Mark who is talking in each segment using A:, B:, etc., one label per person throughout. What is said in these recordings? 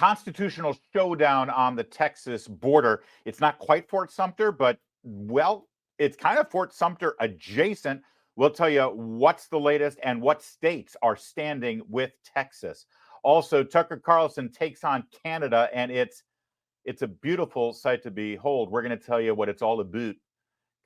A: constitutional showdown on the Texas border. It's not quite Fort Sumter, but, well, it's kind of Fort Sumter adjacent. We'll tell you what's the latest and what states are standing with Texas. Also, Tucker Carlson takes on Canada, and it's a beautiful sight to behold. We're going to tell you what it's all about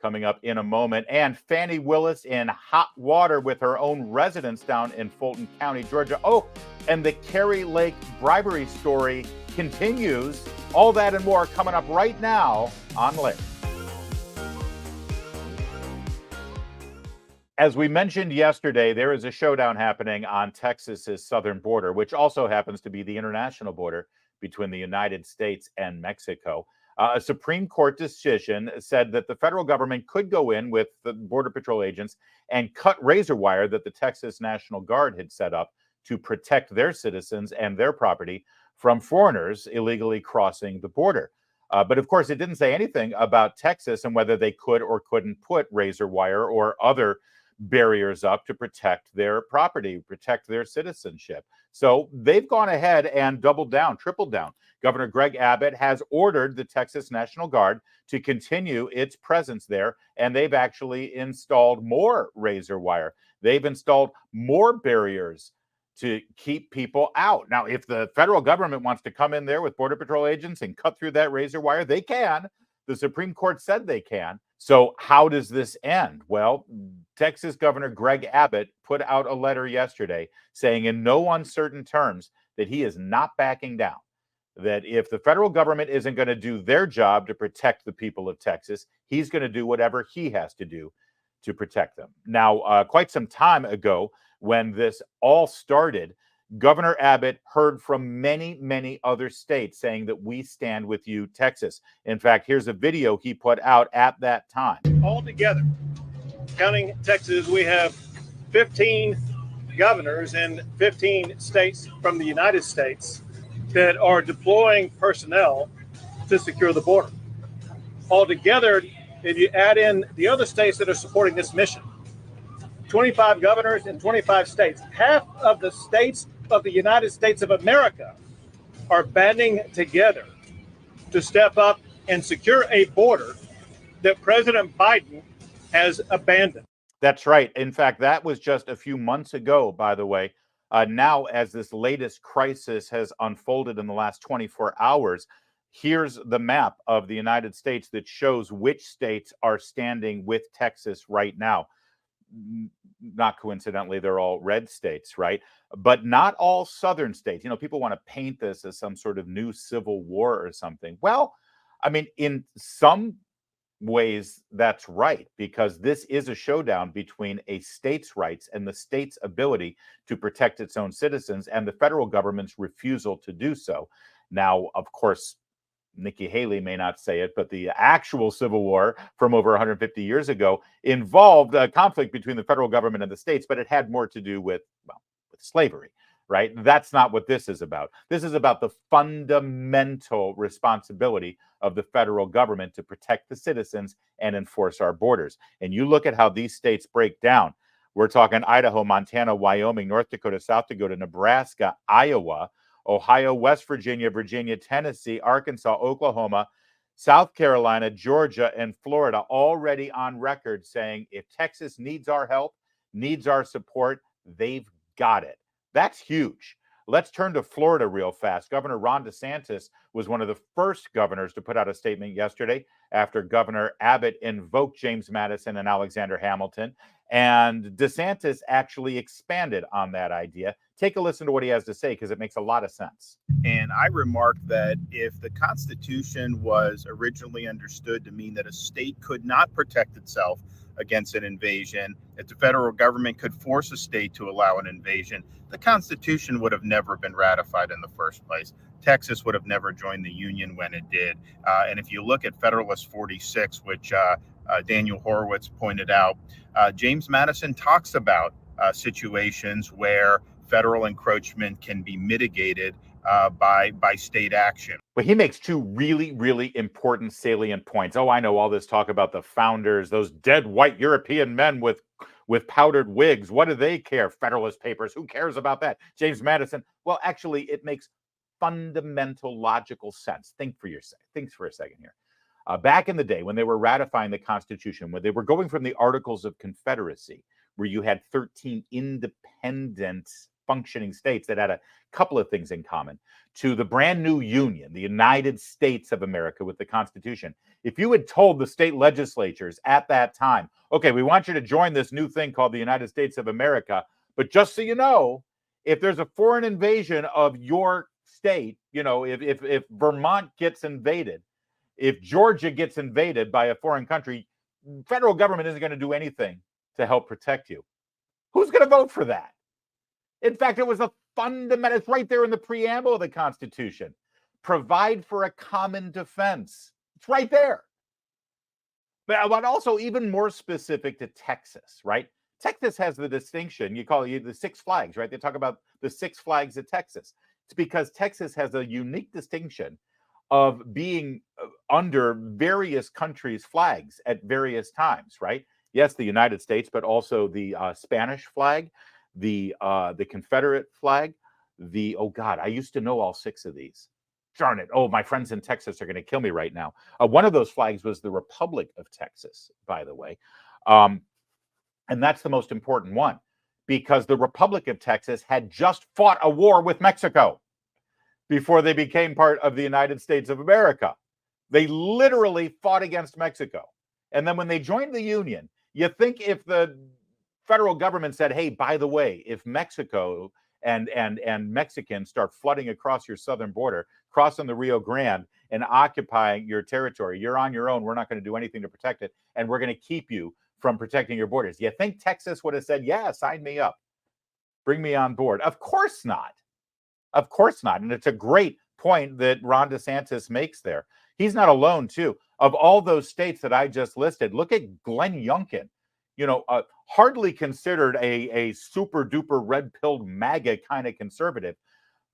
A: coming up in a moment. And Fani Willis in hot water with her own residence down in Fulton County, Georgia. Oh, and the Kari Lake bribery story continues. All that and more coming up right now on Lake. As we mentioned yesterday, there is a showdown happening on Texas's southern border, which also happens to be the international border between the United States and Mexico. A Supreme Court decision said that the federal government could go in with the Border Patrol agents and cut razor wire that the Texas National Guard had set up to protect their citizens and their property from foreigners illegally crossing the border. But of course, it didn't say anything about Texas and whether they could or couldn't put razor wire or other barriers up to protect their property, protect their citizenship. So they've gone ahead and doubled down, tripled down. Governor Greg Abbott has ordered the Texas National Guard to continue its presence there, and they've actually installed more razor wire. They've installed more barriers to keep people out. Now, if the federal government wants to come in there with Border Patrol agents and cut through that razor wire, they can. The Supreme Court said they can. So how does this end? Well, Texas Governor Greg Abbott put out a letter yesterday saying in no uncertain terms that he is not backing down, that if the federal government isn't going to do their job to protect the people of Texas, he's going to do whatever he has to do to protect them. Now, quite some time ago, when this all started, Governor Abbott heard from many, many other states saying that we stand with you, Texas. In fact, here's a video he put out at that time.
B: Altogether, counting Texas, we have 15 governors in 15 states from the United States that are deploying personnel to secure the border. Altogether, if you add in the other states that are supporting this mission, 25 governors in 25 states, half of the states of the United States of America are banding together to step up and secure a border that President Biden has abandoned.
A: That's right. In fact, that was just a few months ago, by the way. Now, as this latest crisis has unfolded in the last 24 hours, here's the map of the United States that shows which states are standing with Texas right now. Not coincidentally, they're all red states, right? But not all southern states. You know, people want to paint this as some sort of new civil war or something. Well, I mean, in some ways, that's right, because this is a showdown between a state's rights and the state's ability to protect its own citizens and the federal government's refusal to do so. Now, of course, Nikki Haley may not say it, but the actual Civil War from over 150 years ago involved a conflict between the federal government and the states, but it had more to do with, well, with slavery, right? That's not what this is about. This is about the fundamental responsibility of the federal government to protect the citizens and enforce our borders. And you look at how these states break down. We're talking Idaho, Montana, Wyoming, North Dakota, South Dakota, Nebraska, Iowa, Ohio, West Virginia, Virginia, Tennessee, Arkansas, Oklahoma, South Carolina, Georgia, and Florida already on record saying if Texas needs our help, needs our support, they've got it. That's huge. Let's turn to Florida real fast. Governor Ron DeSantis was one of the first governors to put out a statement yesterday after Governor Abbott invoked James Madison and Alexander Hamilton. And DeSantis actually expanded on that idea. Take a listen to what he has to say, because it makes a lot of sense.
C: And I remarked that if the Constitution was originally understood to mean that a state could not protect itself against an invasion, if the federal government could force a state to allow an invasion, the Constitution would have never been ratified in the first place. Texas would have never joined the Union when it did. And if you look at Federalist 46, which Daniel Horowitz pointed out, James Madison talks about situations where federal encroachment can be mitigated by state action.
A: But he makes two really, really important salient points. Oh, I know all this talk about the founders, those dead white European men with powdered wigs. What do they care? Federalist Papers. Who cares about that? James Madison. Well, actually, it makes fundamental logical sense. Think for a second here. Back in the day when they were ratifying the Constitution, when they were going from the Articles of Confederacy, where you had 13 independent functioning states that had a couple of things in common, to the brand new union, the United States of America with the Constitution. If you had told the state legislatures at that time, okay, we want you to join this new thing called the United States of America, but just so you know, if there's a foreign invasion of your state, if Vermont gets invaded, if Georgia gets invaded by a foreign country, federal government isn't going to do anything to help protect you. Who's going to vote for that? In fact, it was a fundamental, it's right there in the preamble of the Constitution. Provide for a common defense. It's right there. But also even more specific to Texas, right? Texas has the distinction, you call it the Six Flags, right? They talk about the Six Flags of Texas. It's because Texas has a unique distinction of being under various countries' flags at various times, right? Yes, the United States, but also the Spanish flag, the Confederate flag, I used to know all six of these. Darn it. Oh, my friends in Texas are going to kill me right now. One of those flags was the Republic of Texas, by the way. And that's the most important one because the Republic of Texas had just fought a war with Mexico before they became part of the United States of America. They literally fought against Mexico. And then when they joined the Union, you think if the federal government said, hey, by the way, if Mexico and Mexicans start flooding across your southern border, crossing the Rio Grande and occupying your territory, you're on your own. We're not going to do anything to protect it. And we're going to keep you from protecting your borders. You think Texas would have said, yeah, sign me up. Bring me on board. Of course not. Of course not. And it's a great point that Ron DeSantis makes there. He's not alone, too. Of all those states that I just listed, look at Glenn Youngkin, hardly considered a super duper red-pilled MAGA kind of conservative.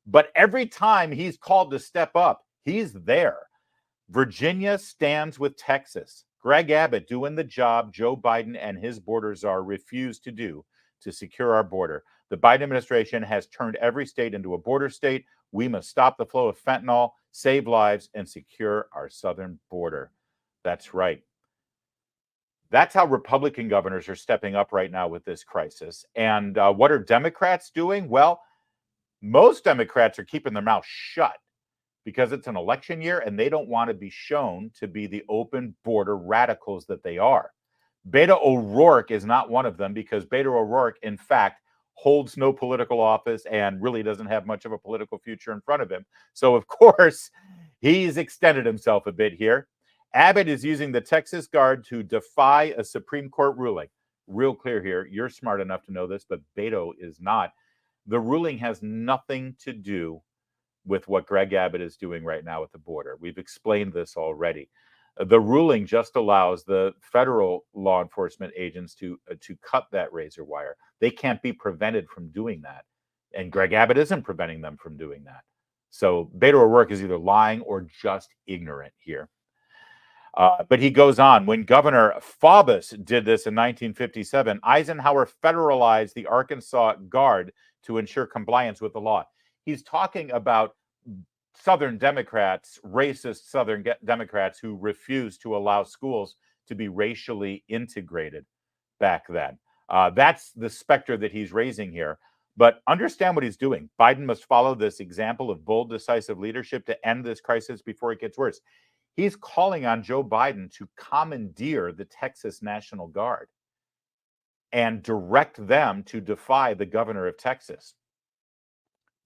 A: But every time he's called to step up, he's there. Virginia stands with Texas. Greg Abbott doing the job Joe Biden and his border czar refused to do to secure our border. The Biden administration has turned every state into a border state. We must stop the flow of fentanyl, save lives, and secure our southern border. That's right. That's how Republican governors are stepping up right now with this crisis. And what are Democrats doing? Well, most Democrats are keeping their mouth shut because it's an election year and they don't want to be shown to be the open border radicals that they are. Beto O'Rourke is not one of them because Beto O'Rourke, in fact, holds no political office and really doesn't have much of a political future in front of him. So, of course, he's extended himself a bit here. Abbott is using the Texas Guard to defy a Supreme Court ruling. Real clear here. You're smart enough to know this, but Beto is not. The ruling has nothing to do with what Greg Abbott is doing right now at the border. We've explained this already. The ruling just allows the federal law enforcement agents to cut that razor wire. They can't be prevented from doing that. And Greg Abbott isn't preventing them from doing that. So Beto O'Rourke is either lying or just ignorant here. But he goes on. When Governor Faubus did this in 1957, Eisenhower federalized the Arkansas Guard to ensure compliance with the law. He's talking about Southern Democrats, racist Southern Democrats who refused to allow schools to be racially integrated back then. That's the specter that he's raising here. But understand what he's doing. Biden must follow this example of bold, decisive leadership to end this crisis before it gets worse. He's calling on Joe Biden to commandeer the Texas National Guard and direct them to defy the governor of Texas.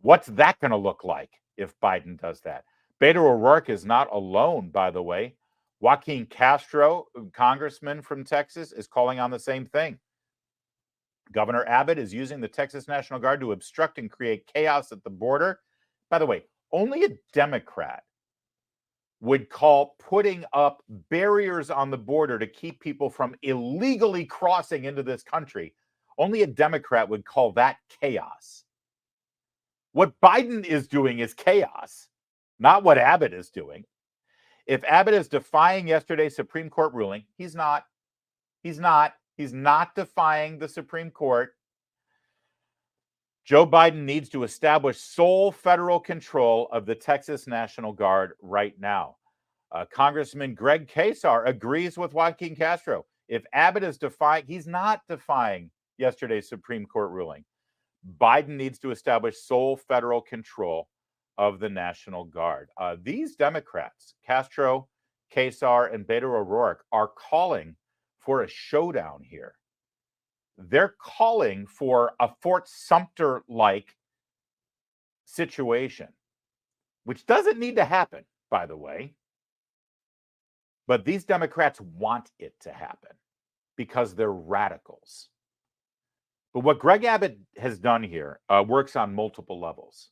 A: What's that going to look like if Biden does that? Beto O'Rourke is not alone, by the way. Joaquin Castro, congressman from Texas, is calling on the same thing. Governor Abbott is using the Texas National Guard to obstruct and create chaos at the border. By the way, only a Democrat would call putting up barriers on the border to keep people from illegally crossing into this country. Only a Democrat would call that chaos. What Biden is doing is chaos, not what Abbott is doing. If Abbott is defying yesterday's Supreme Court ruling, he's not. He's not defying the Supreme Court. Joe Biden needs to establish sole federal control of the Texas National Guard right now. Congressman Greg Abbott agrees with Joaquin Castro. If Abbott is defying, he's not defying yesterday's Supreme Court ruling. Biden needs to establish sole federal control of the National Guard. These Democrats, Castro, Abbott, and Beto O'Rourke, are calling for a showdown here. They're calling for a Fort Sumter-like situation, which doesn't need to happen, by the way. But these Democrats want it to happen because they're radicals. But what Greg Abbott has done here works on multiple levels,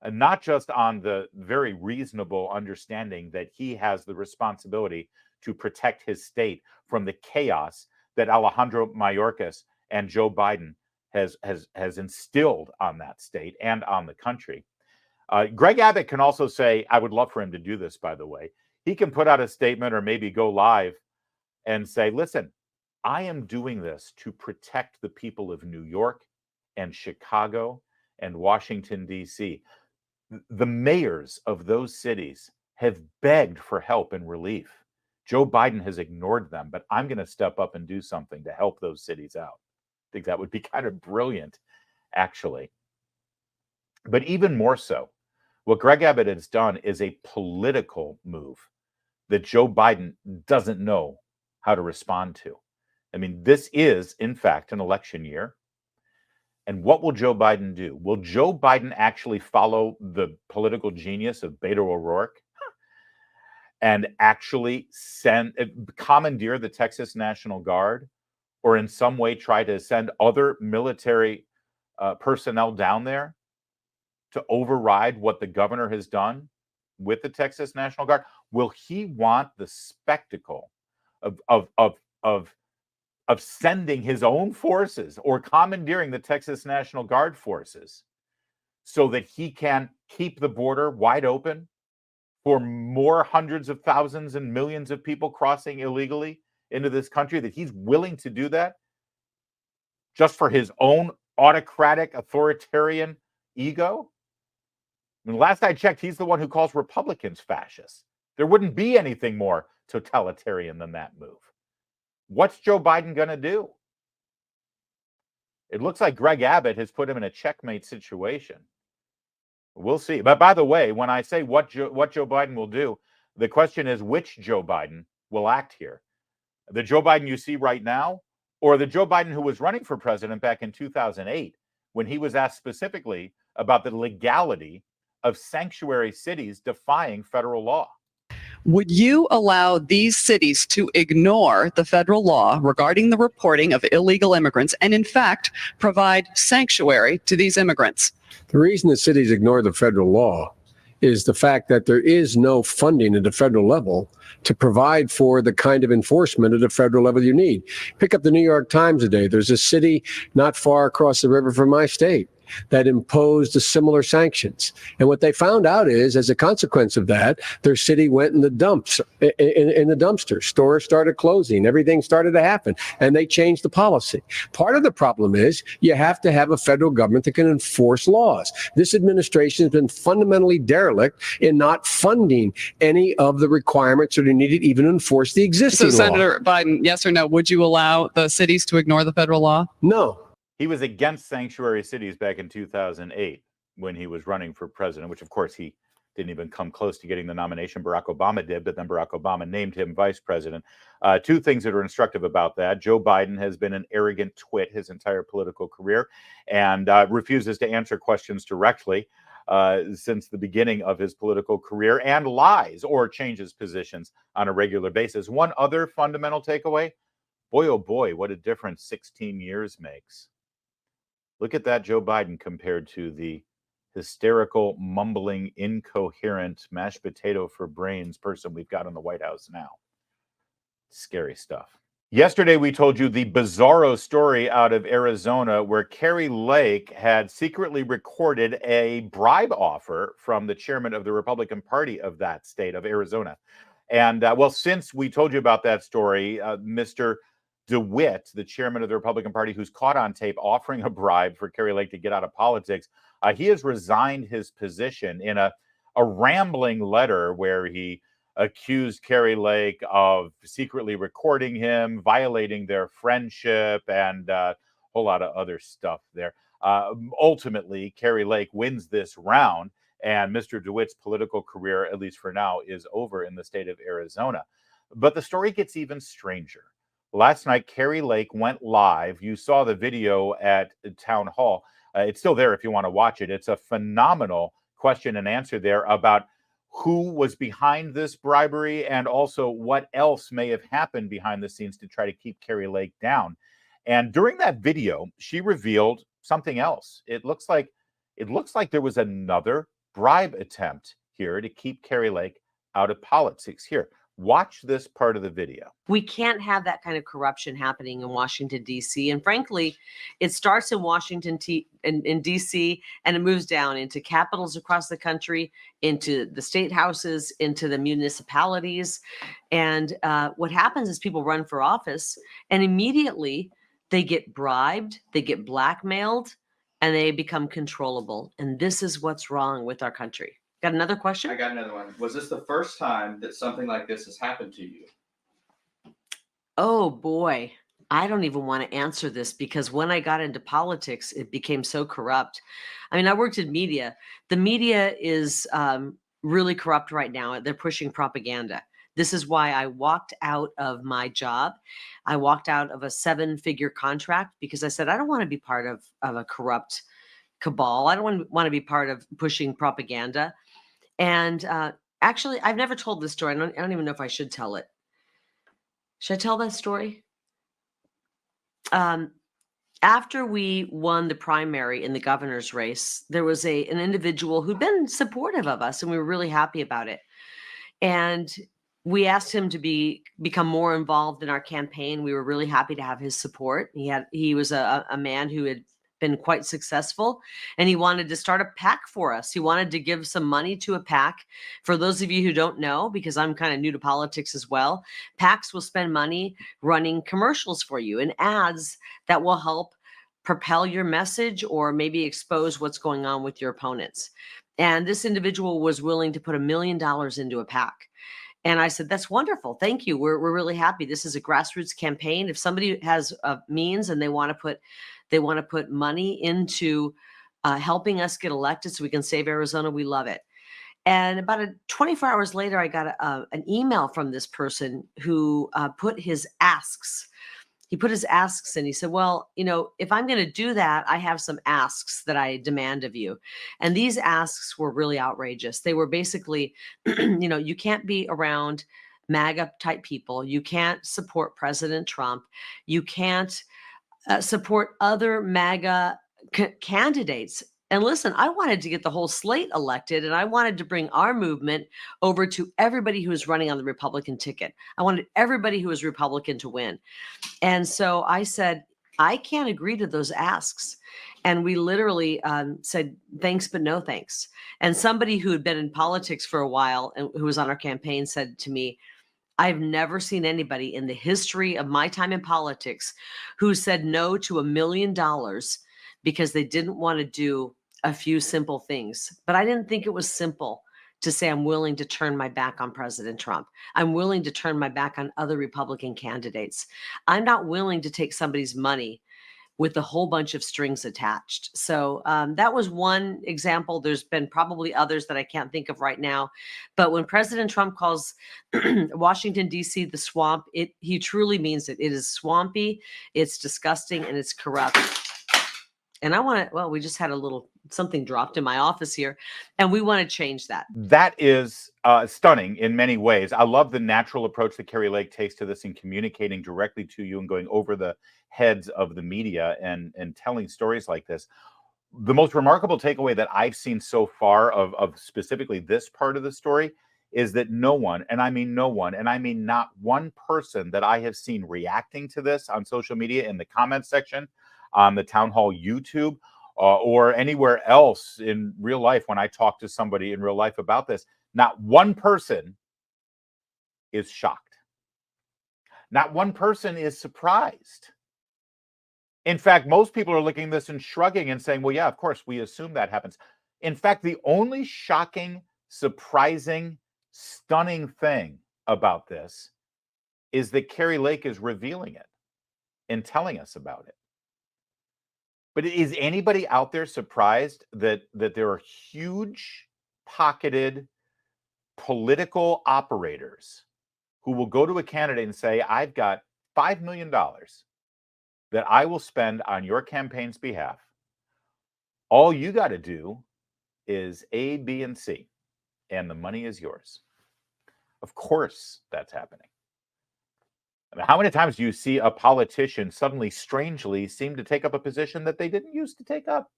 A: and not just on the very reasonable understanding that he has the responsibility to protect his state from the chaos that Alejandro Mayorkas and Joe Biden has instilled on that state and on the country. Greg Abbott can also say, I would love for him to do this, by the way. He can put out a statement or maybe go live and say, listen, I am doing this to protect the people of New York and Chicago and Washington, D.C. The mayors of those cities have begged for help and relief. Joe Biden has ignored them, but I'm going to step up and do something to help those cities out. I think that would be kind of brilliant, actually. But even more so, what Greg Abbott has done is a political move that Joe Biden doesn't know how to respond to. I mean, this is, in fact, an election year. And what will Joe Biden do? Will Joe Biden actually follow the political genius of Beto O'Rourke and actually commandeer the Texas National Guard, or in some way try to send other military personnel down there to override what the governor has done with the Texas National Guard? Will he want the spectacle of sending his own forces or commandeering the Texas National Guard forces so that he can keep the border wide open for more hundreds of thousands and millions of people crossing illegally into this country, that he's willing to do that just for his own autocratic, authoritarian ego? I mean, last I checked, he's the one who calls Republicans fascists. There wouldn't be anything more totalitarian than that move. What's Joe Biden going to do? It looks like Greg Abbott has put him in a checkmate situation. We'll see. But by the way, when I say what Joe Biden will do, the question is which Joe Biden will act here. The Joe Biden you see right now, or the Joe Biden who was running for president back in 2008, when he was asked specifically about the legality of sanctuary cities defying federal law.
D: Would you allow these cities to ignore the federal law regarding the reporting of illegal immigrants and, in fact, provide sanctuary to these immigrants?
E: The reason the cities ignore the federal law is the fact that there is no funding at the federal level to provide for the kind of enforcement at the federal level you need. Pick up the New York Times today. There's a city not far across the river from my state that imposed the similar sanctions. And what they found out is, as a consequence of that, their city went in the dumps, in the dumpster. Stores started closing. Everything started to happen. And they changed the policy. Part of the problem is you have to have a federal government that can enforce laws. This administration has been fundamentally derelict in not funding any of the requirements that are needed even to enforce the existing law.
D: So, Senator Biden, yes or no, would you allow the cities to ignore the federal law?
E: No.
A: He was against sanctuary cities back in 2008 when he was running for president, which of course he didn't even come close to getting the nomination. Barack Obama did, but then Barack Obama named him vice president. Two things that are instructive about that. Joe Biden has been an arrogant twit his entire political career and refuses to answer questions directly since the beginning of his political career, and lies or changes positions on a regular basis. One other fundamental takeaway, boy, oh boy, what a difference 16 years makes. Look at that Joe Biden compared to the hysterical, mumbling, incoherent, mashed potato for brains person we've got in the White House now. Scary stuff. Yesterday, we told you the bizarro story out of Arizona where Kari Lake had secretly recorded a bribe offer from the chairman of the Republican Party of that state of Arizona. And well, since we told you about that story, Mr. DeWitt, the chairman of the Republican Party, who's caught on tape offering a bribe for Kari Lake to get out of politics, he has resigned his position in a rambling letter where he accused Kari Lake of secretly recording him, violating their friendship, and a whole lot of other stuff there. Ultimately, Kari Lake wins this round, and Mr. DeWitt's political career, at least for now, is over in the state of Arizona. But the story gets even stranger. Last night, Kari Lake went live. You saw the video at Town Hall. It's still there if you want to watch it. It's a phenomenal question and answer there about who was behind this bribery and also what else may have happened behind the scenes to try to keep Kari Lake down. And during that video, she revealed something else. It looks like there was another bribe attempt here to keep Kari Lake out of politics. Here, watch this part of the video.
F: We can't have that kind of corruption happening in Washington, D.C. And frankly, it starts in Washington, in D.C., and it moves down into capitals across the country, into the state houses, into the municipalities. And what happens is people run for office, and immediately they get bribed, they get blackmailed, and they become controllable. And this is what's wrong with our country. Got another question?
G: I got another one. Was this the first time that something like this has happened to you?
F: Oh boy, I don't even want to answer this because when I got into politics, it became so corrupt. I mean, I worked in media. The media is really corrupt right now. They're pushing propaganda. This is why I walked out of my job. I walked out of a 7-figure contract because I said, I don't want to be part of a corrupt cabal. I don't want to be part of pushing propaganda. And actually, I've never told this story. I don't even know if I should tell it. Should I tell that story? After we won the primary in the governor's race, there was an individual who'd been supportive of us, and we were really happy about it. And we asked him to become more involved in our campaign. We were really happy to have his support. He was a man who had been quite successful, and he wanted to start a PAC for us. He wanted to give some money to a PAC. For those of you who don't know, because I'm kind of new to politics as well, PACs will spend money running commercials for you and ads that will help propel your message or maybe expose what's going on with your opponents. And this individual was willing to put $1 million into a PAC. And I said, that's wonderful. Thank you. We're really happy. This is a grassroots campaign. If somebody has a means and they want to put money into helping us get elected so we can save Arizona, we love it. And about 24 hours later, I got an email from this person who put his asks. He put his asks in. He said, well, if I'm going to do that, I have some asks that I demand of you. And these asks were really outrageous. They were basically, you can't be around MAGA type people. You can't support President Trump. You can't support other MAGA candidates. And listen, I wanted to get the whole slate elected, and I wanted to bring our movement over to everybody who was running on the Republican ticket. I wanted everybody who was Republican to win. And so I said, I can't agree to those asks. And we literally said, thanks, but no thanks. And somebody who had been in politics for a while and who was on our campaign said to me, I've never seen anybody in the history of my time in politics who said no to $1 million because they didn't want to do a few simple things. But I didn't think it was simple to say I'm willing to turn my back on President Trump. I'm willing to turn my back on other Republican candidates. I'm not willing to take somebody's money with a whole bunch of strings attached. So that was one example. There's been probably others that I can't think of right now. But when President Trump calls Washington, D.C. the swamp, he truly means it. It is swampy, it's disgusting, and it's corrupt. And I want to, we just had something dropped in my office here, and we want to change that.
A: That is stunning in many ways. I love the natural approach that Kari Lake takes to this in communicating directly to you and going over the heads of the media and telling stories like this. The most remarkable takeaway that I've seen so far of specifically this part of the story is that no one, and I mean no one, and I mean not one person that I have seen reacting to this on social media in the comments section, on the Town Hall YouTube, or anywhere else in real life when I talk to somebody in real life about this, not one person is shocked. Not one person is surprised. In fact, most people are looking at this and shrugging and saying, well, yeah, of course, we assume that happens. In fact, the only shocking, surprising, stunning thing about this is that Kari Lake is revealing it and telling us about it. But is anybody out there surprised that there are huge pocketed political operators who will go to a candidate and say, I've got $5 million that I will spend on your campaign's behalf. All you got to do is A, B, and C, and the money is yours. Of course that's happening. I mean, how many times do you see a politician suddenly, strangely, seem to take up a position that they didn't used to take up?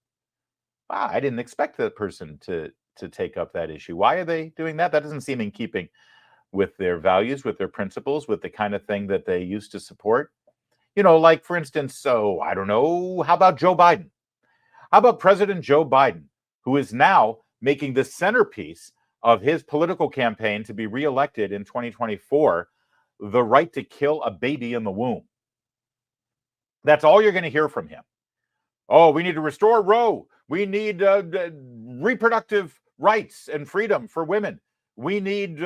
A: Wow, I didn't expect that person to take up that issue. Why are they doing that? That doesn't seem in keeping with their values, with their principles, with the kind of thing that they used to support. You know, like, for instance, so I don't know, how about Joe Biden? How about President Joe Biden, who is now making the centerpiece of his political campaign to be reelected in 2024, the right to kill a baby in the womb? That's all you're going to hear from him. Oh, we need to restore Roe. We need reproductive rights and freedom for women. We need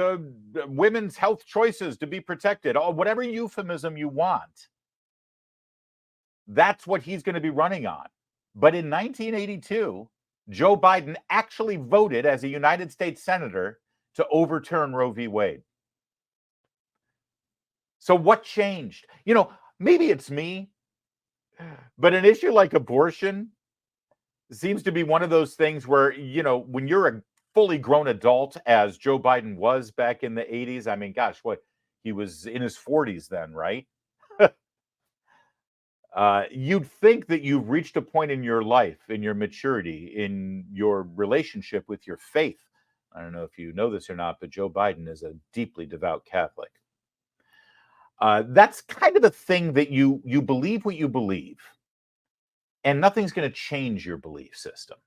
A: women's health choices to be protected. Oh, whatever euphemism you want. That's what he's going to be running on. But in 1982, Joe Biden actually voted as a United States senator to overturn Roe v. Wade. So what changed? You know, maybe it's me, but an issue like abortion seems to be one of those things where, you know, when you're a fully grown adult, as Joe Biden was back in the 80s, I mean, gosh, what, he was in his 40s then, right? You'd think that you've reached a point in your life, in your maturity, in your relationship with your faith. I don't know if you know this or not, but Joe Biden is a deeply devout Catholic. That's kind of a thing that you believe what you believe, and nothing's going to change your belief system.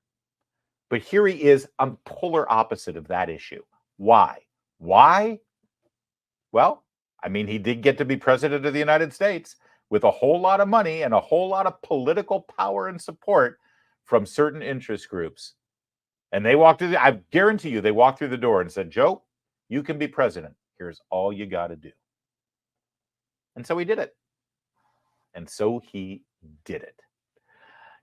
A: But here he is on the polar opposite of that issue. Why? Why? Well, I mean, he did get to be president of the United States with a whole lot of money and a whole lot of political power and support from certain interest groups. And they walked through I guarantee you, they walked through the door and said, Joe, you can be president. Here's all you got to do. And so he did it. And so he did it.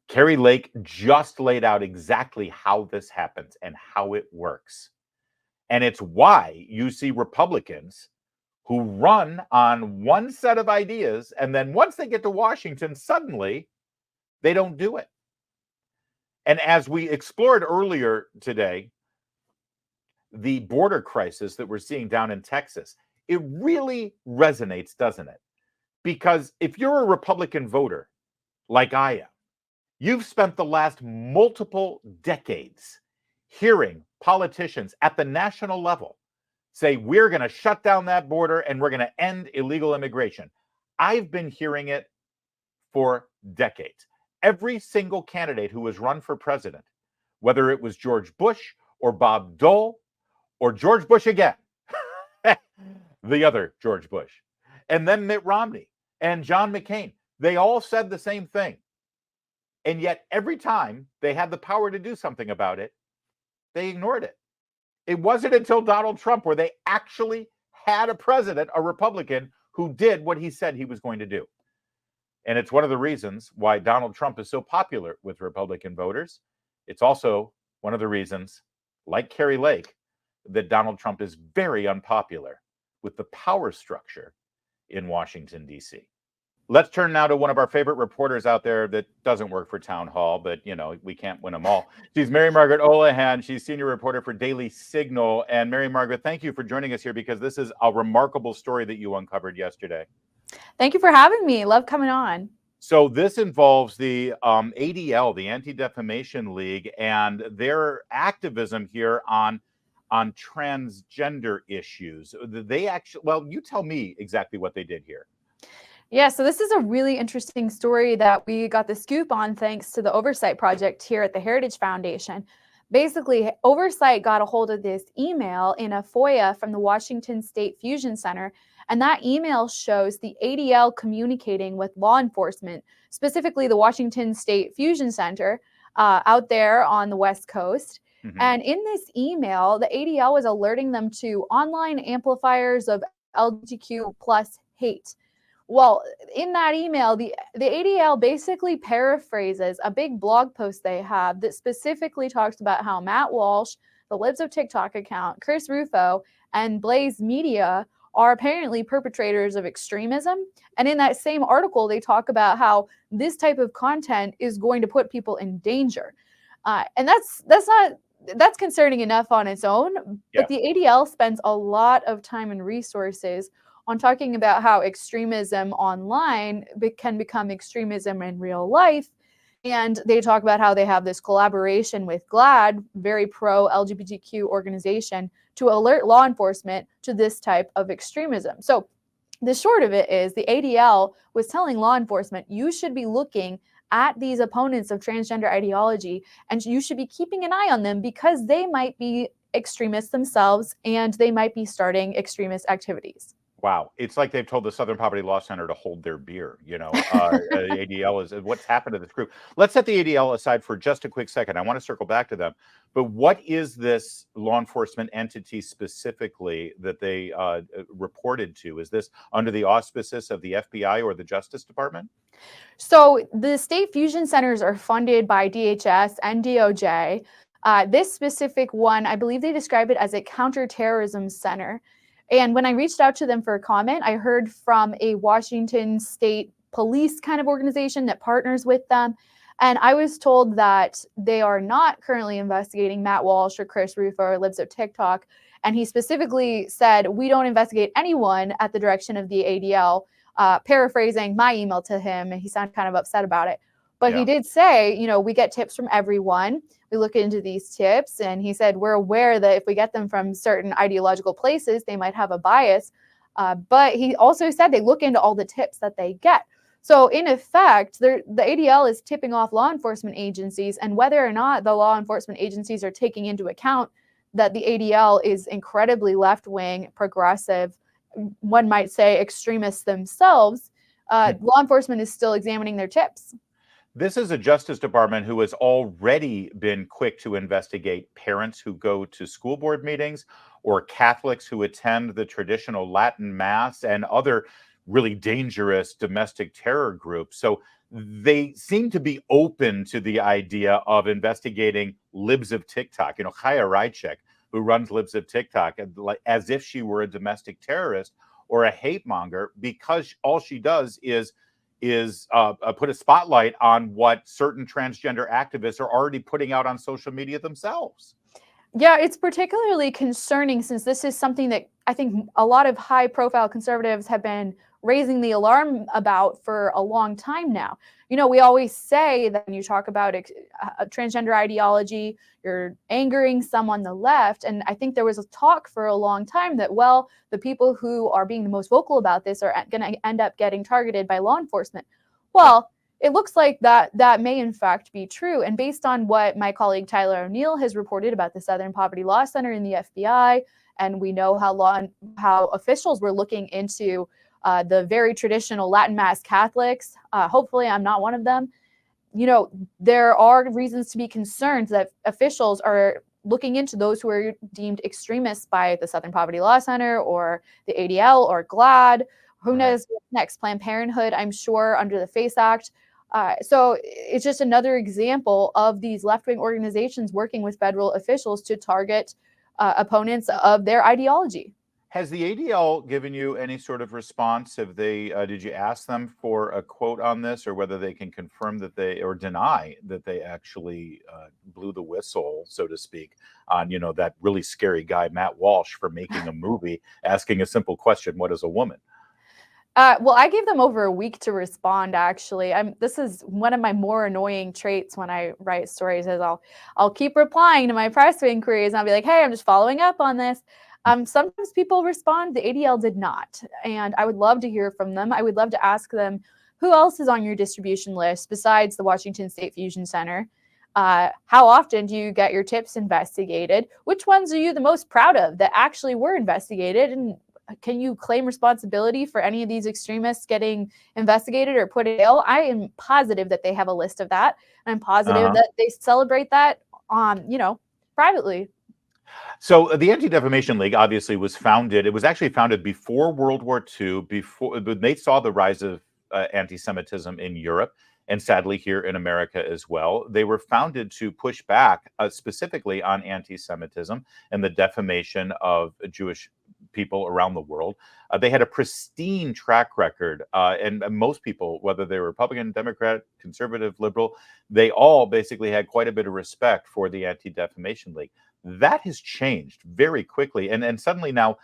A: Kari Lake just laid out exactly how this happens and how it works. And it's why you see Republicans who run on one set of ideas, and then once they get to Washington, suddenly they don't do it. And as we explored earlier today, the border crisis that we're seeing down in Texas, it really resonates, doesn't it? Because if you're a Republican voter, like I am, you've spent the last multiple decades hearing politicians at the national level say, we're going to shut down that border and we're going to end illegal immigration. I've been hearing it for decades. Every single candidate who was run for president, whether it was George Bush or Bob Dole or George Bush again, the other George Bush, and then Mitt Romney and John McCain, they all said the same thing. And yet every time they had the power to do something about it, they ignored it. It wasn't until Donald Trump where they actually had a president, a Republican, who did what he said he was going to do. And it's one of the reasons why Donald Trump is so popular with Republican voters. It's also one of the reasons, like Kari Lake, that Donald Trump is very unpopular with the power structure in Washington, D.C. Let's turn now to one of our favorite reporters out there that doesn't work for Town Hall, but, you know, we can't win them all. She's Mary Margaret Olohan. She's senior reporter for Daily Signal. And Mary Margaret, thank you for joining us here because this is a remarkable story that you uncovered yesterday.
H: Thank you for having me. Love coming on.
A: So this involves the ADL, the Anti-Defamation League, and their activism here on transgender issues. They actually, well, you tell me exactly what they did here.
H: Yeah, so this is a really interesting story that we got the scoop on thanks to the Oversight Project here at the Heritage Foundation. Basically, oversight got a hold of this email in a FOIA from the Washington State Fusion Center, and that email shows the ADL communicating with law enforcement, specifically the Washington State Fusion Center out there on the West Coast. And in this email, the ADL was alerting them to online amplifiers of LGBTQ plus hate. Well, in that email, the ADL basically paraphrases a big blog post they have that specifically talks about how Matt Walsh, the Libs of TikTok account, Chris Rufo, and Blaze Media are apparently perpetrators of extremism. And in that same article, they talk about how this type of content is going to put people in danger. And that's concerning enough on its own. But the ADL spends a lot of time and resources on talking about how extremism online can become extremism in real life. And they talk about how they have this collaboration with GLAAD, very pro-LGBTQ organization, to alert law enforcement to this type of extremism. So the short of it is the ADL was telling law enforcement, you should be looking at these opponents of transgender ideology, and you should be keeping an eye on them because they might be extremists themselves and they might be starting extremist activities.
A: Wow. It's like they've told the Southern Poverty Law Center to hold their beer. The ADL is what's happened to this group. Let's set the ADL aside for just a quick second. I want to circle back to them. But what is this law enforcement entity specifically that they reported to? Is this under the auspices of the FBI or the Justice Department?
H: So the state fusion centers are funded by DHS and DOJ. This specific one, I believe they describe it as a counterterrorism center. And when I reached out to them for a comment, I heard from a Washington State police kind of organization that partners with them. And I was told that they are not currently investigating Matt Walsh or Chris Rufo or Libs of TikTok. And he specifically said, we don't investigate anyone at the direction of the ADL, paraphrasing my email to him. And he sounded kind of upset about it. But he did say, we get tips from everyone. We look into these tips. And he said, we're aware that if we get them from certain ideological places, they might have a bias. But he also said they look into all the tips that they get. So in effect, the ADL is tipping off law enforcement agencies, and whether or not the law enforcement agencies are taking into account that the ADL is incredibly left-wing, progressive, one might say extremists themselves, law enforcement is still examining their tips.
A: This is a Justice Department who has already been quick to investigate parents who go to school board meetings or Catholics who attend the traditional Latin Mass and other really dangerous domestic terror groups. So they seem to be open to the idea of investigating Libs of TikTok. Kaya Rychek, who runs Libs of TikTok, as if she were a domestic terrorist or a hate monger, because all she does is put a spotlight on what certain transgender activists are already putting out on social media themselves.
H: Yeah, it's particularly concerning since this is something that I think a lot of high-profile conservatives have been raising the alarm about for a long time now. We always say that when you talk about transgender ideology, you're angering some on the left. And I think there was a talk for a long time that, well, the people who are being the most vocal about this are going to end up getting targeted by law enforcement. Well, it looks like that may in fact be true. And based on what my colleague Tyler O'Neill has reported about the Southern Poverty Law Center and the FBI, and we know how officials were looking into the very traditional Latin Mass Catholics. Hopefully I'm not one of them. There are reasons to be concerned that officials are looking into those who are deemed extremists by the Southern Poverty Law Center or the ADL or GLAAD. Who knows what's next? Planned Parenthood, I'm sure, under the FACE Act. So it's just another example of these left-wing organizations working with federal officials to target opponents of their ideology.
A: Has the ADL given you any sort of response? Have they? Did you ask them for a quote on this, or whether they can confirm that they or deny that they actually blew the whistle, so to speak, on that really scary guy Matt Walsh for making a movie asking a simple question: "What is a woman?"
H: Well, I gave them over a week to respond, actually. This is one of my more annoying traits when I write stories, is I'll keep replying to my press inquiries, and I'll be like, hey, I'm just following up on this. Sometimes people respond. The ADL did not. And I would love to hear from them. I would love to ask them, who else is on your distribution list besides the Washington State Fusion Center? How often do you get your tips investigated? Which ones are you the most proud of that actually were investigated? And can you claim responsibility for any of these extremists getting investigated or put in jail? I am positive that they have a list of that. I'm positive that they celebrate that, privately.
A: So the Anti-Defamation League obviously was founded. It was actually founded before World War II, before they saw the rise of anti-Semitism in Europe, and sadly here in America as well. They were founded to push back specifically on anti-Semitism and the defamation of Jewish people around the world. They had a pristine track record, and most people, whether they were Republican, Democrat, conservative, liberal, they all basically had quite a bit of respect for the Anti-Defamation League. That has changed very quickly, and suddenly now,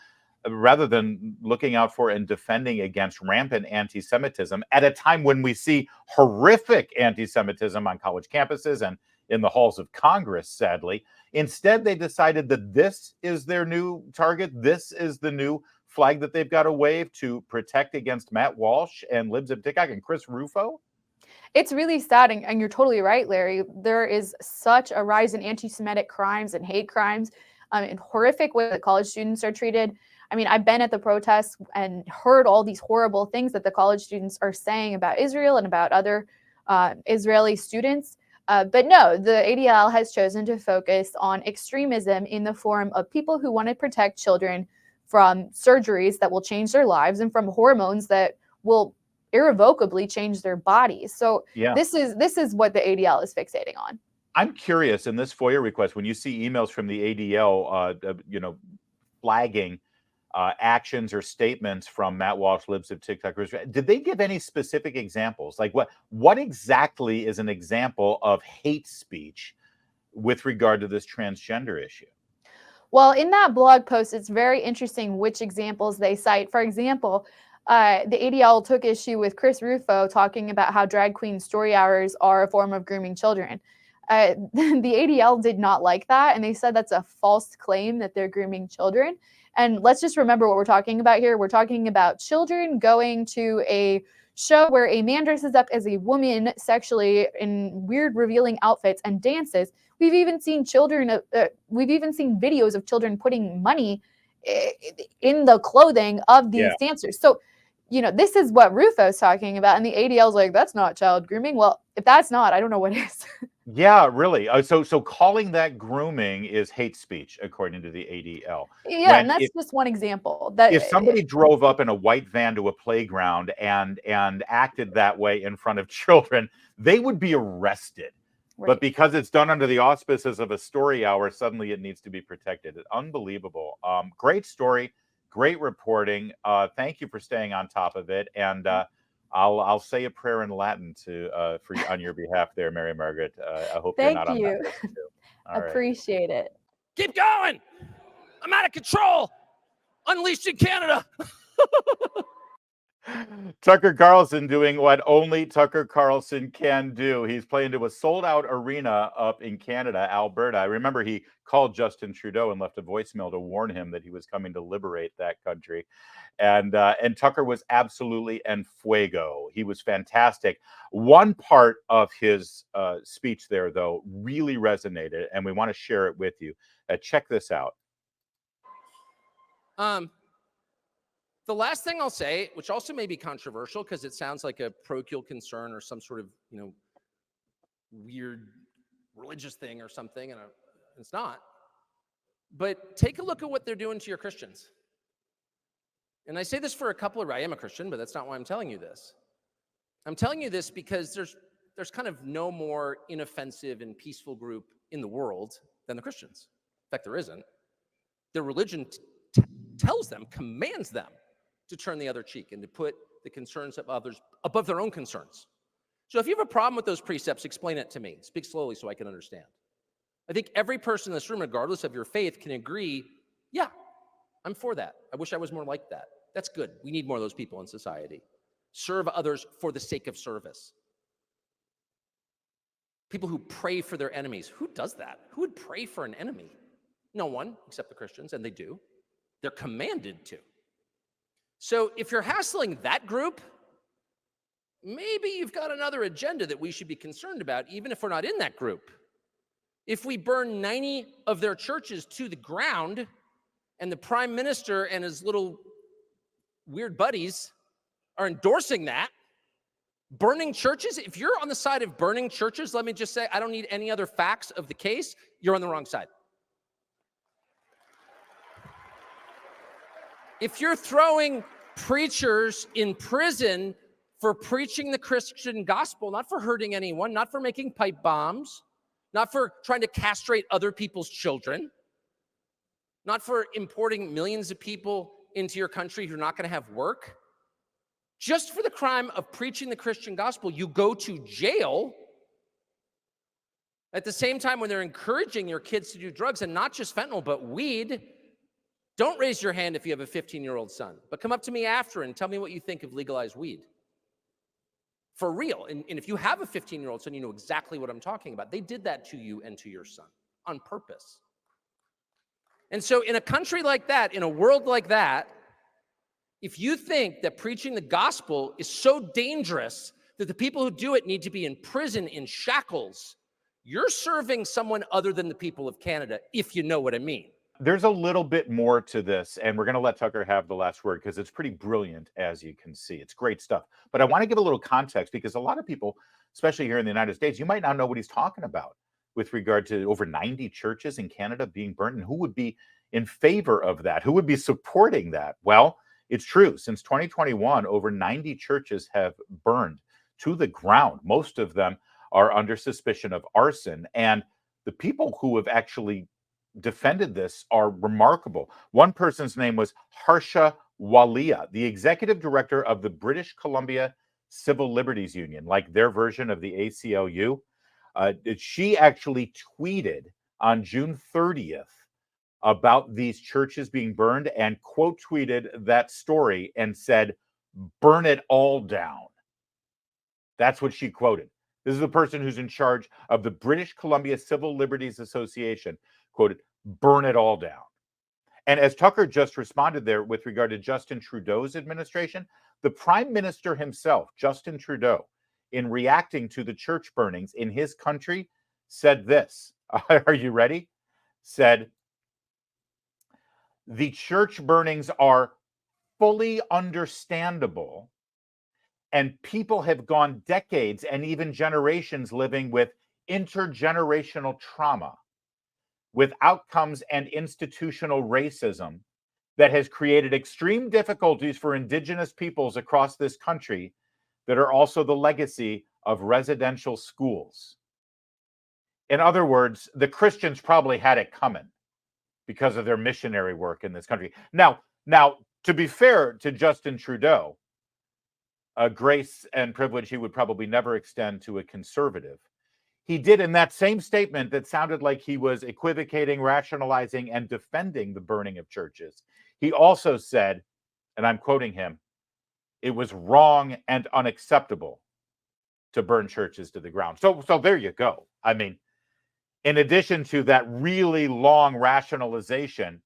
A: rather than looking out for and defending against rampant anti-Semitism at a time when we see horrific anti-Semitism on college campuses and in the halls of Congress, sadly, instead they decided that this is their new target. This is the new flag that they've got to wave to protect against Matt Walsh and Libs of TikTok and Chris Rufo.
H: It's really sad, and you're totally right, Larry. There is such a rise in anti-Semitic crimes and hate crimes, in horrific way that college students are treated. I mean, I've been at the protests and heard all these horrible things that the college students are saying about Israel and about other Israeli students. But no, the ADL has chosen to focus on extremism in the form of people who want to protect children from surgeries that will change their lives and from hormones that will irrevocably change their bodies. So this is what the ADL is fixating on.
A: I'm curious, in this FOIA request, when you see emails from the ADL, flagging actions or statements from Matt Walsh, Libs of TikTok, did they give any specific examples? Like what exactly is an example of hate speech with regard to this transgender issue?
H: Well, in that blog post, it's very interesting which examples they cite. For example, the ADL took issue with Chris Rufo talking about how drag queen story hours are a form of grooming children. The ADL did not like that, and they said that's a false claim that they're grooming children. And let's just remember what we're talking about here. We're talking about children going to a show where a man dresses up as a woman sexually in weird, revealing outfits and dances. We've even seen videos of children putting money in the clothing of these dancers. So, this is what Rufo's talking about, and the ADL's like, that's not child grooming. Well, if that's not, I don't know what is.
A: Yeah, really. So calling that grooming is hate speech, according to the ADL.
H: Yeah, and that's just one example.
A: If somebody drove up in a white van to a playground and acted that way in front of children, they would be arrested. Right. But because it's done under the auspices of a story hour, suddenly it needs to be protected. Unbelievable. Great story, great reporting. Thank you for staying on top of it. And I'll say a prayer in Latin on your behalf there, Mary Margaret. I hope you're not on that list too.
H: Appreciate it.
I: Keep going. I'm out of control. Unleashed in Canada.
A: Tucker Carlson doing what only Tucker Carlson can do. He's playing to a sold-out arena up in Canada, Alberta. I remember he called Justin Trudeau and left a voicemail to warn him that he was coming to liberate that country. And Tucker was absolutely en fuego. He was fantastic. One part of his speech there, though, really resonated, and we want to share it with you. Check this out.
I: The last thing I'll say, which also may be controversial because it sounds like a parochial concern or some sort of, weird religious thing or something, and it's not. But take a look at what they're doing to your Christians. And I say this for I am a Christian, but that's not why I'm telling you this. I'm telling you this because there's kind of no more inoffensive and peaceful group in the world than the Christians. In fact, there isn't. Their religion tells them, commands them to turn the other cheek and to put the concerns of others above their own concerns. So if you have a problem with those precepts, explain it to me. Speak slowly so I can understand. I think every person in this room, regardless of your faith, can agree, yeah, I'm for that. I wish I was more like that. That's good. We need more of those people in society. Serve others for the sake of service. People who pray for their enemies. Who does that? Who would pray for an enemy? No one, except the Christians, and they do. They're commanded to. So if you're hassling that group, maybe you've got another agenda that we should be concerned about, even if we're not in that group. If we burn 90 of their churches to the ground, and the prime minister and his little weird buddies are endorsing that, burning churches, if you're on the side of burning churches, let me just say, I don't need any other facts of the case, you're on the wrong side. If you're throwing preachers in prison for preaching the Christian gospel, not for hurting anyone, not for making pipe bombs, not for trying to castrate other people's children, not for importing millions of people into your country who are not going to have work, just for the crime of preaching the Christian gospel, you go to jail at the same time when they're encouraging your kids to do drugs, and not just fentanyl, but weed. Don't raise your hand if you have a 15-year-old son, but come up to me after and tell me what you think of legalized weed. For real. And if you have a 15-year-old son, you know exactly what I'm talking about. They did that to you and to your son on purpose. And so in a country like that, in a world like that, if you think that preaching the gospel is so dangerous that the people who do it need to be in prison in shackles, you're serving someone other than the people of Canada, if you know what I mean.
A: There's a little bit more to this, and we're going to let Tucker have the last word because it's pretty brilliant, as you can see. It's great stuff. But I want to give a little context because a lot of people, especially here in the United States, you might not know what he's talking about with regard to over 90 churches in Canada being burned, and who would be in favor of that? Who would be supporting that? Well, it's true. Since 2021, over 90 churches have burned to the ground. Most of them are under suspicion of arson, and the people who have actually defended this are remarkable. One person's name was Harsha Walia, the executive director of the British Columbia Civil Liberties Union, like their version of the ACLU. She actually tweeted on June 30th about these churches being burned and quote tweeted that story and said, "Burn it all down." That's what she quoted. This is the person who's in charge of the British Columbia Civil Liberties Association, quoted, "Burn it all down." And as Tucker just responded there with regard to Justin Trudeau's administration, the prime minister himself, Justin Trudeau, in reacting to the church burnings in his country, said this. Are you ready? Said, "The church burnings are fully understandable, and people have gone decades and even generations living with intergenerational trauma, with outcomes and institutional racism that has created extreme difficulties for Indigenous peoples across this country that are also the legacy of residential schools." In other words, the Christians probably had it coming because of their missionary work in this country. Now, to be fair to Justin Trudeau, a grace and privilege he would probably never extend to a conservative. He did in that same statement that sounded like he was equivocating, rationalizing, and defending the burning of churches. He also said, and I'm quoting him, "It was wrong and unacceptable to burn churches to the ground." So there you go. I mean, in addition to that really long rationalization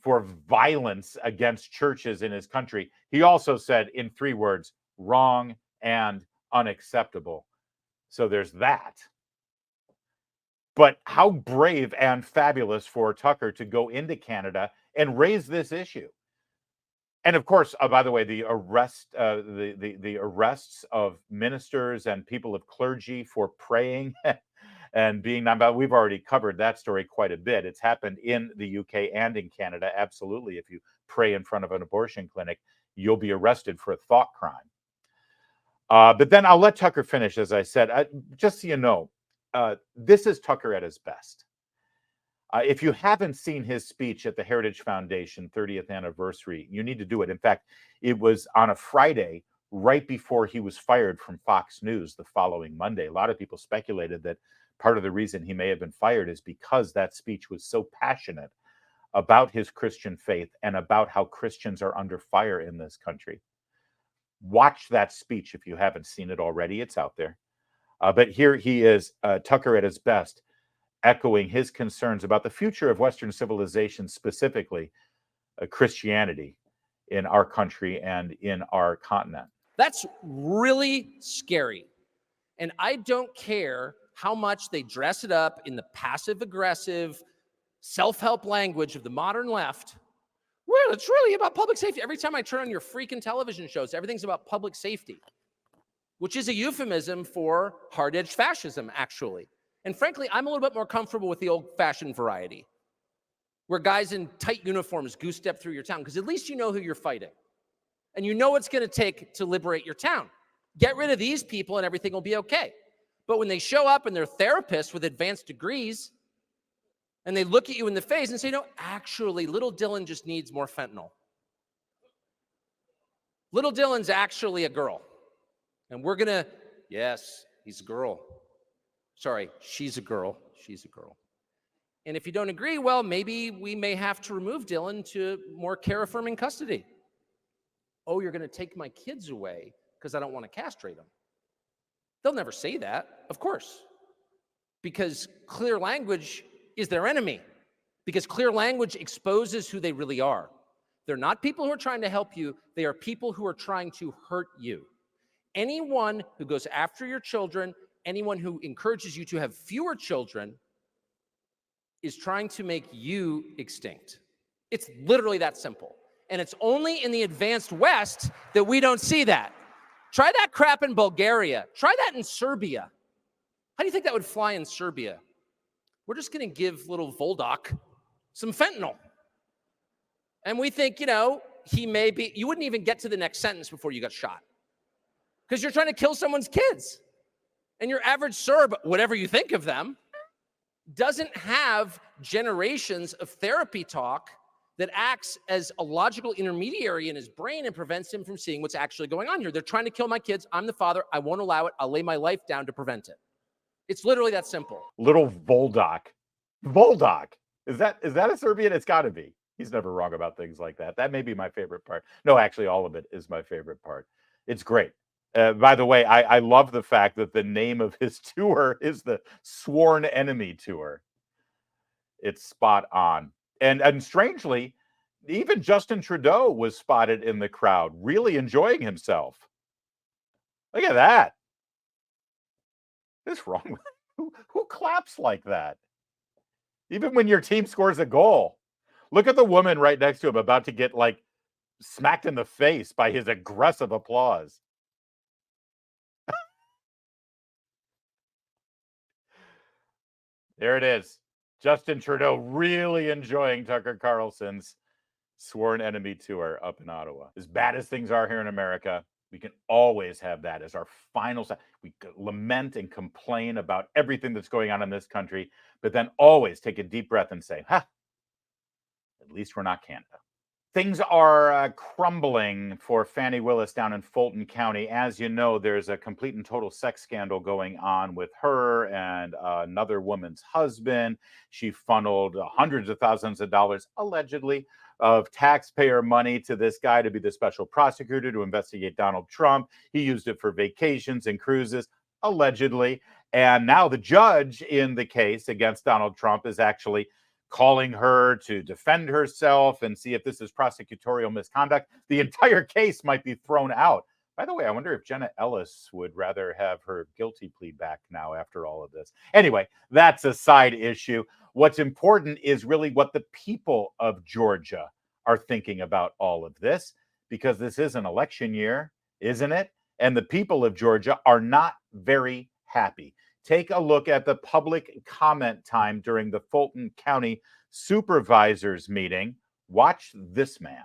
A: for violence against churches in his country, he also said in 3 words, wrong and unacceptable. So there's that. But how brave and fabulous for Tucker to go into Canada and raise this issue. And of course, by the way, the arrests of ministers and people of clergy for praying and being nonviolent, we've already covered that story quite a bit. It's happened in the UK and in Canada. Absolutely. If you pray in front of an abortion clinic, you'll be arrested for a thought crime. But then I'll let Tucker finish, as I said. Just so you know, this is Tucker at his best. If you haven't seen his speech at the Heritage Foundation 30th anniversary, you need to do it. In fact, it was on a Friday right before he was fired from Fox News the following Monday. A lot of people speculated that part of the reason he may have been fired is because that speech was so passionate about his Christian faith and about how Christians are under fire in this country. Watch that speech if you haven't seen it already. It's out there. But here he is, Tucker at his best, echoing his concerns about the future of Western civilization, specifically Christianity in our country and in our continent.
I: That's really scary. And I don't care how much they dress it up in the passive-aggressive, self-help language of the modern left. Well, it's really about public safety. Every time I turn on your freaking television shows, everything's about public safety, which is a euphemism for hard-edged fascism, actually. And frankly, I'm a little bit more comfortable with the old-fashioned variety, where guys in tight uniforms goose-step through your town, because at least you know who you're fighting. And you know what it's going to take to liberate your town. Get rid of these people and everything will be okay. But when they show up and they're therapists with advanced degrees, and they look at you in the face and say, no, actually, little Dylan just needs more fentanyl. Little Dylan's actually a girl. And we're going to, yes, he's a girl. Sorry, she's a girl. She's a girl. And if you don't agree, well, maybe we may have to remove Dylan to more care-affirming custody. Oh, you're going to take my kids away because I don't want to castrate them. They'll never say that, of course, because clear language is their enemy, because clear language exposes who they really are. They're not people who are trying to help you. They are people who are trying to hurt you. Anyone who goes after your children, anyone who encourages you to have fewer children is trying to make you extinct. It's literally that simple. And it's only in the advanced West that we don't see that. Try that crap in Bulgaria. Try that in Serbia. How do you think that would fly in Serbia? We're just going to give little Voldak some fentanyl. And we think, you know, he may be, you wouldn't even get to the next sentence before you got shot. Because you're trying to kill someone's kids. And your average Serb, whatever you think of them, doesn't have generations of therapy talk that acts as a logical intermediary in his brain and prevents him from seeing what's actually going on here. They're trying to kill my kids. I'm the father. I won't allow it. I'll lay my life down to prevent it. It's literally that simple.
A: Little Voldak. Voldak. Is that a Serbian? It's got to be. He's never wrong about things like that. That may be my favorite part. No, actually, all of it is my favorite part. It's great. By the way, I love the fact that the name of his tour is the Sworn Enemy Tour. It's spot on. And strangely, even Justin Trudeau was spotted in the crowd, really enjoying himself. Look at that. What's wrong with who claps like that? Even when your team scores a goal. Look at the woman right next to him about to get like smacked in the face by his aggressive applause. There it is. Justin Trudeau really enjoying Tucker Carlson's Sworn Enemy Tour up in Ottawa. As bad as things are here in America, we can always have that as our final side. We lament and complain about everything that's going on in this country, but then always take a deep breath and say, at least we're not Canada. Things are crumbling for Fani Willis down in Fulton County. As you know, there's a complete and total sex scandal going on with her and another woman's husband. She funneled hundreds of thousands of dollars, allegedly, of taxpayer money to this guy to be the special prosecutor to investigate Donald Trump. He used it for vacations and cruises, allegedly. And now the judge in the case against Donald Trump is actually calling her to defend herself and see if this is prosecutorial misconduct. The entire case might be thrown out. By the way, I wonder if Jenna Ellis would rather have her guilty plea back now after all of this. Anyway, that's a side issue. What's important is really what the people of Georgia are thinking about all of this, because this is an election year, isn't it? And the people of Georgia are not very happy. Take a look at the public comment time during the Fulton County Supervisors meeting. Watch this man.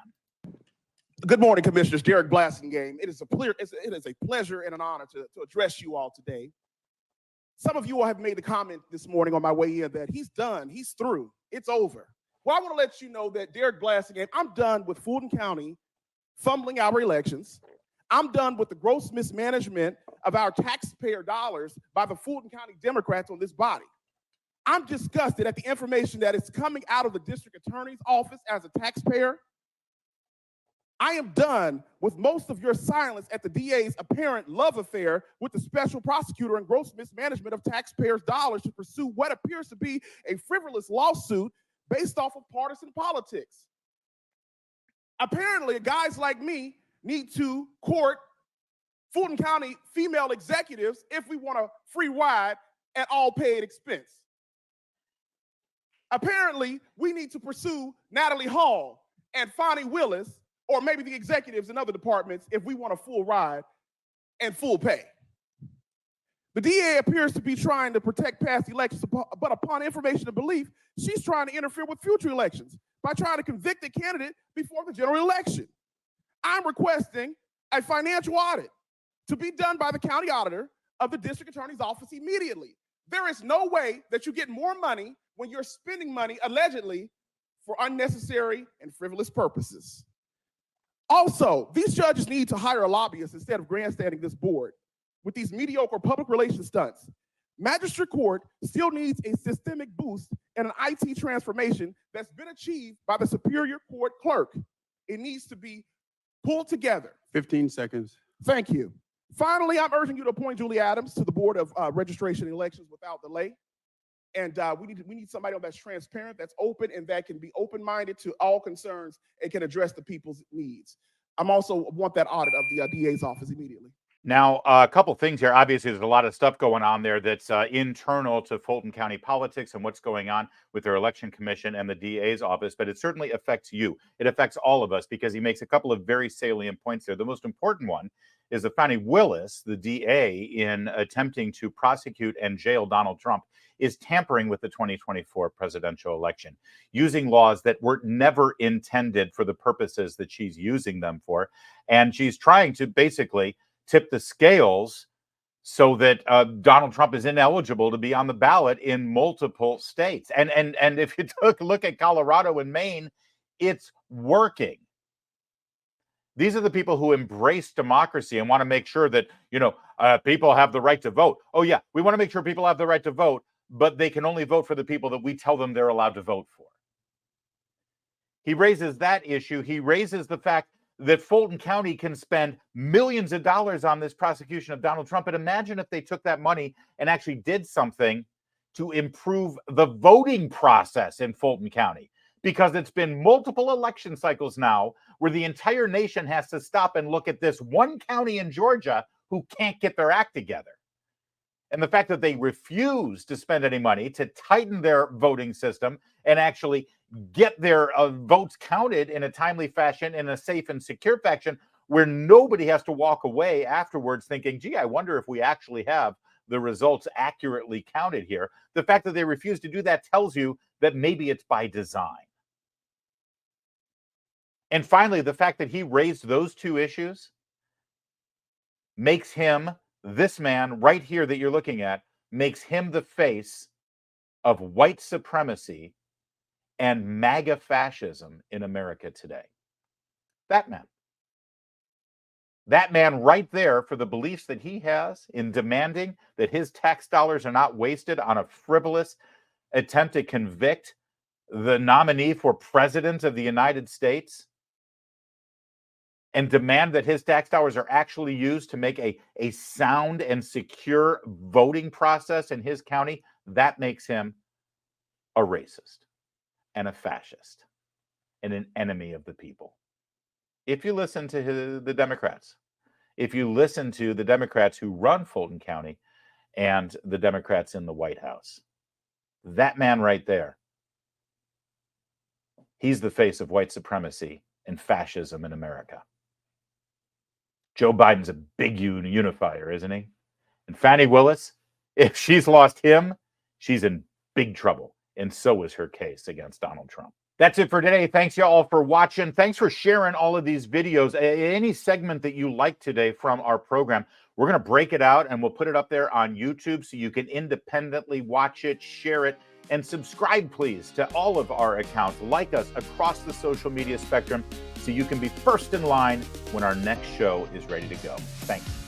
J: Good morning, Commissioners. Derek Blassingame. It is a pleasure and an honor to address you all today. Some of you all have made the comment this morning on my way in that he's done, he's through, it's over. Well, I want to let you know that Derek Blassingame, I'm done with Fulton County fumbling our elections. I'm done with the gross mismanagement of our taxpayer dollars by the Fulton County Democrats on this body. I'm disgusted at the information that is coming out of the district attorney's office as a taxpayer. I am done with most of your silence at the DA's apparent love affair with the special prosecutor and gross mismanagement of taxpayers' dollars to pursue what appears to be a frivolous lawsuit based off of partisan politics. Apparently, guys like me need to court Fulton County female executives if we want a free ride at all paid expense. Apparently, we need to pursue Natalie Hall and Fani Willis, or maybe the executives in other departments, if we want a full ride and full pay. The DA appears to be trying to protect past elections, but upon information and belief, she's trying to interfere with future elections by trying to convict a candidate before the general election. I'm requesting a financial audit to be done by the county auditor of the district attorney's office immediately. There is no way that you get more money when you're spending money allegedly for unnecessary and frivolous purposes. Also, these judges need to hire a lobbyist instead of grandstanding this board with these mediocre public relations stunts. Magistrate Court still needs a systemic boost and an IT transformation that's been achieved by the Superior Court clerk. It needs to be pulled together.
K: 15 seconds.
J: Thank you. Finally, I'm urging you to appoint Julie Adams to the Board of Registration and Elections without delay. And we need somebody that's transparent, that's open, and that can be open-minded to all concerns and can address the people's needs. I'm also want that audit of the DA's office immediately.
A: Now, a couple things here. Obviously, there's a lot of stuff going on there that's internal to Fulton County politics and what's going on with their election commission and the DA's office, but it certainly affects you. It affects all of us because he makes a couple of very salient points there. The most important one is that Fani Willis, the DA, in attempting to prosecute and jail Donald Trump, is tampering with the 2024 presidential election, using laws that were never intended for the purposes that she's using them for. And she's trying to basically tip the scales so that Donald Trump is ineligible to be on the ballot in multiple states. And if you took a look at Colorado and Maine, it's working. These are the people who embrace democracy and want to make sure that, people have the right to vote. Oh, yeah, we want to make sure people have the right to vote, but they can only vote for the people that we tell them they're allowed to vote for. He raises that issue. He raises the fact that Fulton County can spend millions of dollars on this prosecution of Donald Trump. And imagine if they took that money and actually did something to improve the voting process in Fulton County, because it's been multiple election cycles now where the entire nation has to stop and look at this one county in Georgia who can't get their act together. And the fact that they refuse to spend any money to tighten their voting system and actually get their votes counted in a timely fashion, in a safe and secure fashion, where nobody has to walk away afterwards thinking, gee, I wonder if we actually have the results accurately counted here. The fact that they refuse to do that tells you that maybe it's by design. And finally, the fact that he raised those two issues makes him, this man right here that you're looking at, makes him the face of white supremacy and MAGA fascism in America today. That man right there, for the beliefs that he has in demanding that his tax dollars are not wasted on a frivolous attempt to convict the nominee for president of the United States, and demand that his tax dollars are actually used to make a sound and secure voting process in his county, that makes him a racist and a fascist and an enemy of the people. If you listen to the Democrats, if you listen to the Democrats who run Fulton County and the Democrats in the White House, that man right there, he's the face of white supremacy and fascism in America. Joe Biden's a big unifier, isn't he? And Fani Willis, if she's lost him, she's in big trouble. And so is her case against Donald Trump. That's it for today. Thanks, y'all, for watching. Thanks for sharing all of these videos. Any segment that you like today from our program, we're going to break it out and we'll put it up there on YouTube so you can independently watch it, share it, and subscribe, please, to all of our accounts. Like us across the social media spectrum so you can be first in line when our next show is ready to go. Thanks.